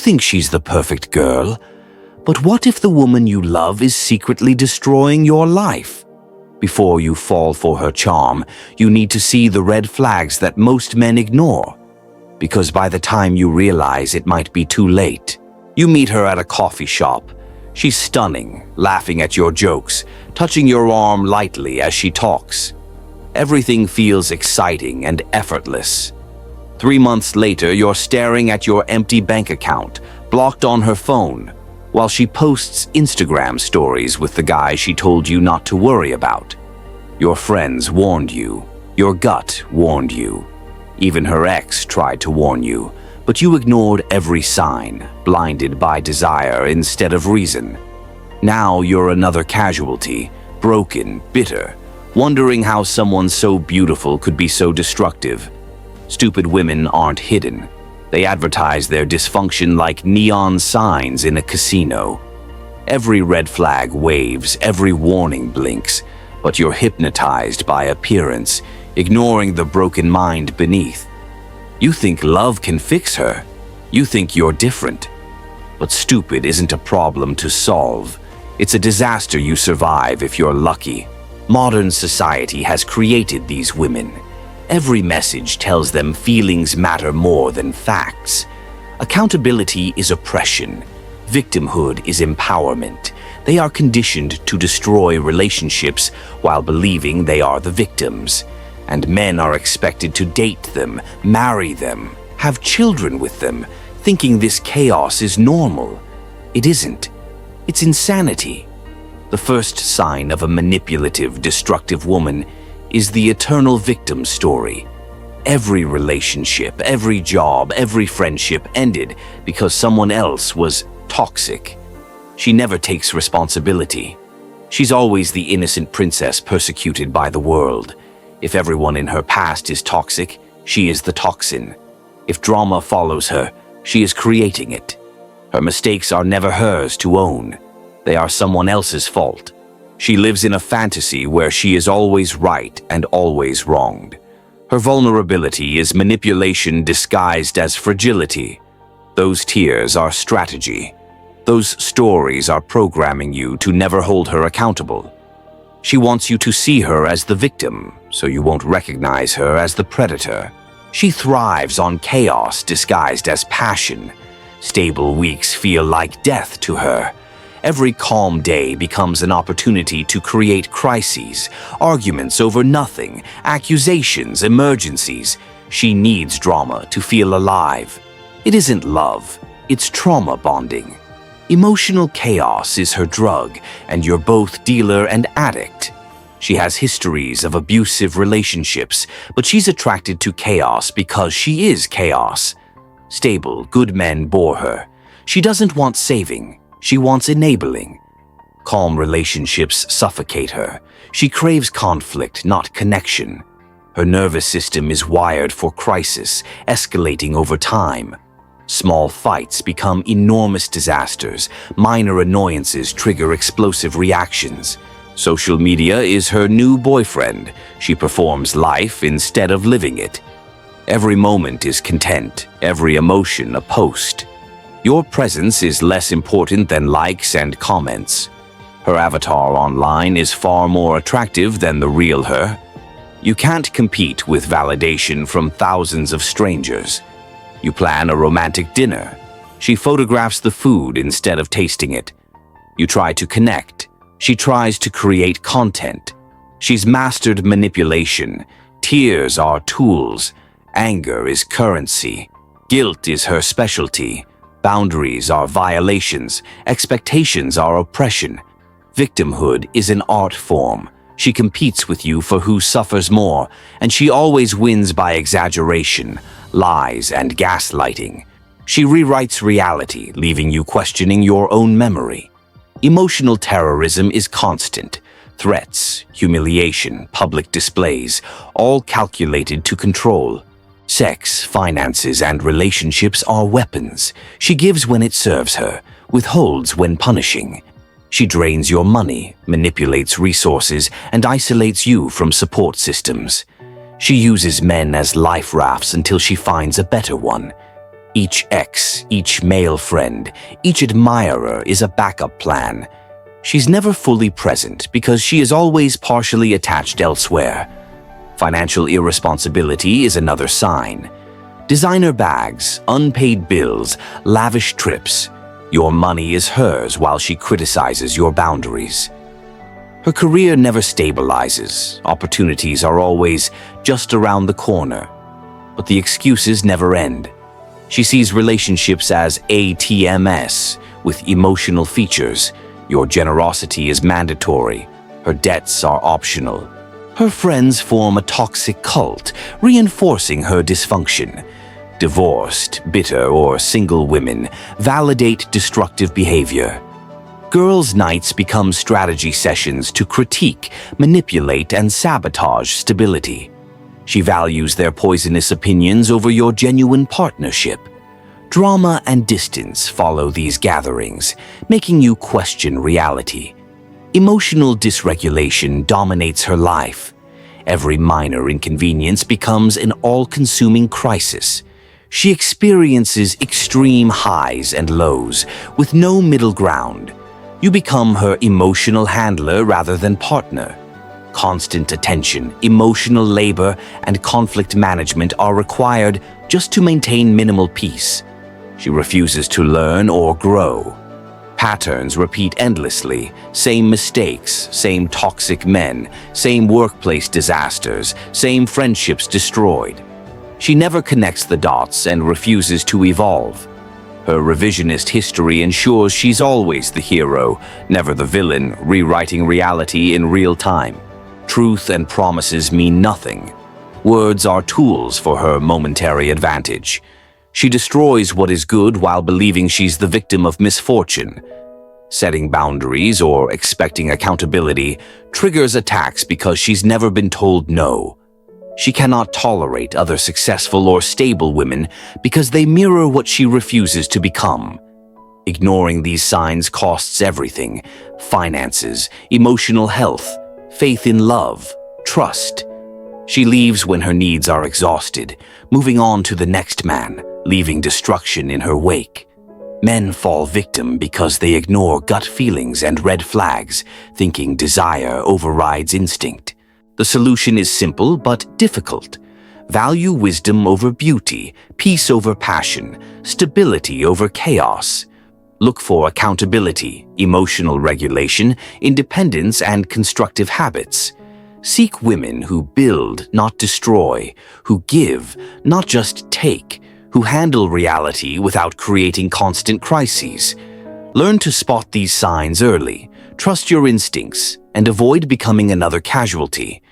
think she's the perfect girl. But what if the woman you love is secretly destroying your life? Before you fall for her charm, you need to see the red flags that most men ignore. Because by the time you realize it might be too late, you meet her at a coffee shop. She's stunning, laughing at your jokes, touching your arm lightly as she talks. Everything feels exciting and effortless. 3 months later, you're staring at your empty bank account, blocked on her phone, while she posts Instagram stories with the guy she told you not to worry about. Your friends warned you. Your gut warned you. Even her ex tried to warn you, but you ignored every sign, blinded by desire instead of reason. Now you're another casualty, broken, bitter, wondering how someone so beautiful could be so destructive. Stupid women aren't hidden. They advertise their dysfunction like neon signs in a casino. Every red flag waves, every warning blinks, but you're hypnotized by appearance, ignoring the broken mind beneath. You think love can fix her. You think you're different. But stupid isn't a problem to solve. It's a disaster you survive if you're lucky. Modern society has created these women. Every message tells them feelings matter more than facts. Accountability is oppression. Victimhood is empowerment. They are conditioned to destroy relationships while believing they are the victims. And men are expected to date them, marry them, have children with them, thinking this chaos is normal. It isn't. It's insanity. The first sign of a manipulative, destructive woman is the eternal victim story. Every relationship, every job, every friendship ended because someone else was toxic. She never takes responsibility. She's always the innocent princess persecuted by the world. If everyone in her past is toxic, she is the toxin. If drama follows her, she is creating it. Her mistakes are never hers to own. They are someone else's fault. She lives in a fantasy where she is always right and always wronged. Her vulnerability is manipulation disguised as fragility. Those tears are strategy. Those stories are programming you to never hold her accountable. She wants you to see her as the victim, so you won't recognize her as the predator. She thrives on chaos disguised as passion. Stable weeks feel like death to her. Every calm day becomes an opportunity to create crises, arguments over nothing, accusations, emergencies. She needs drama to feel alive. It isn't love, it's trauma bonding. Emotional chaos is her drug, and you're both dealer and addict. She has histories of abusive relationships, but she's attracted to chaos because she is chaos. Stable, good men bore her. She doesn't want saving. She wants enabling. Calm relationships suffocate her. She craves conflict, not connection. Her nervous system is wired for crisis, escalating over time. Small fights become enormous disasters. Minor annoyances trigger explosive reactions. Social media is her new boyfriend. She performs life instead of living it. Every moment is content, every emotion a post. Your presence is less important than likes and comments. Her avatar online is far more attractive than the real her. You can't compete with validation from thousands of strangers. You plan a romantic dinner. She photographs the food instead of tasting it. You try to connect. She tries to create content. She's mastered manipulation. Tears are tools. Anger is currency. Guilt is her specialty. Boundaries are violations. Expectations are oppression. Victimhood is an art form. She competes with you for who suffers more, and she always wins by exaggeration, lies, and gaslighting. She rewrites reality, leaving you questioning your own memory. Emotional terrorism is constant. Threats, humiliation, public displays, all calculated to control. Sex, finances, and relationships are weapons. She gives when it serves her, withholds when punishing. She drains your money, manipulates resources, and isolates you from support systems. She uses men as life rafts until she finds a better one. Each ex, each male friend, each admirer is a backup plan. She's never fully present because she is always partially attached elsewhere. Financial irresponsibility is another sign. Designer bags, unpaid bills, lavish trips. Your money is hers while she criticizes your boundaries. Her career never stabilizes. Opportunities are always just around the corner. But the excuses never end. She sees relationships as ATMs with emotional features. Your generosity is mandatory. Her debts are optional. Her friends form a toxic cult, reinforcing her dysfunction. Divorced, bitter, or single women validate destructive behavior. Girls' nights become strategy sessions to critique, manipulate, and sabotage stability. She values their poisonous opinions over your genuine partnership. Drama and distance follow these gatherings, making you question reality. Emotional dysregulation dominates her life. Every minor inconvenience becomes an all-consuming crisis. She experiences extreme highs and lows, with no middle ground. You become her emotional handler rather than partner. Constant attention, emotional labor, and conflict management are required just to maintain minimal peace. She refuses to learn or grow. Patterns repeat endlessly. Same mistakes, same toxic men, same workplace disasters, same friendships destroyed. She never connects the dots and refuses to evolve. Her revisionist history ensures she's always the hero, never the villain, rewriting reality in real time. Truth and promises mean nothing. Words are tools for her momentary advantage. She destroys what is good while believing she's the victim of misfortune. Setting boundaries or expecting accountability triggers attacks because she's never been told no. She cannot tolerate other successful or stable women because they mirror what she refuses to become. Ignoring these signs costs everything: finances, emotional health, faith in love, trust. She leaves when her needs are exhausted, moving on to the next man, leaving destruction in her wake. Men fall victim because they ignore gut feelings and red flags, thinking desire overrides instinct. The solution is simple but difficult. Value wisdom over beauty, peace over passion, stability over chaos. Look for accountability, emotional regulation, independence, and constructive habits. Seek women who build, not destroy, who give, not just take, who handle reality without creating constant crises. Learn to spot these signs early, trust your instincts, and avoid becoming another casualty.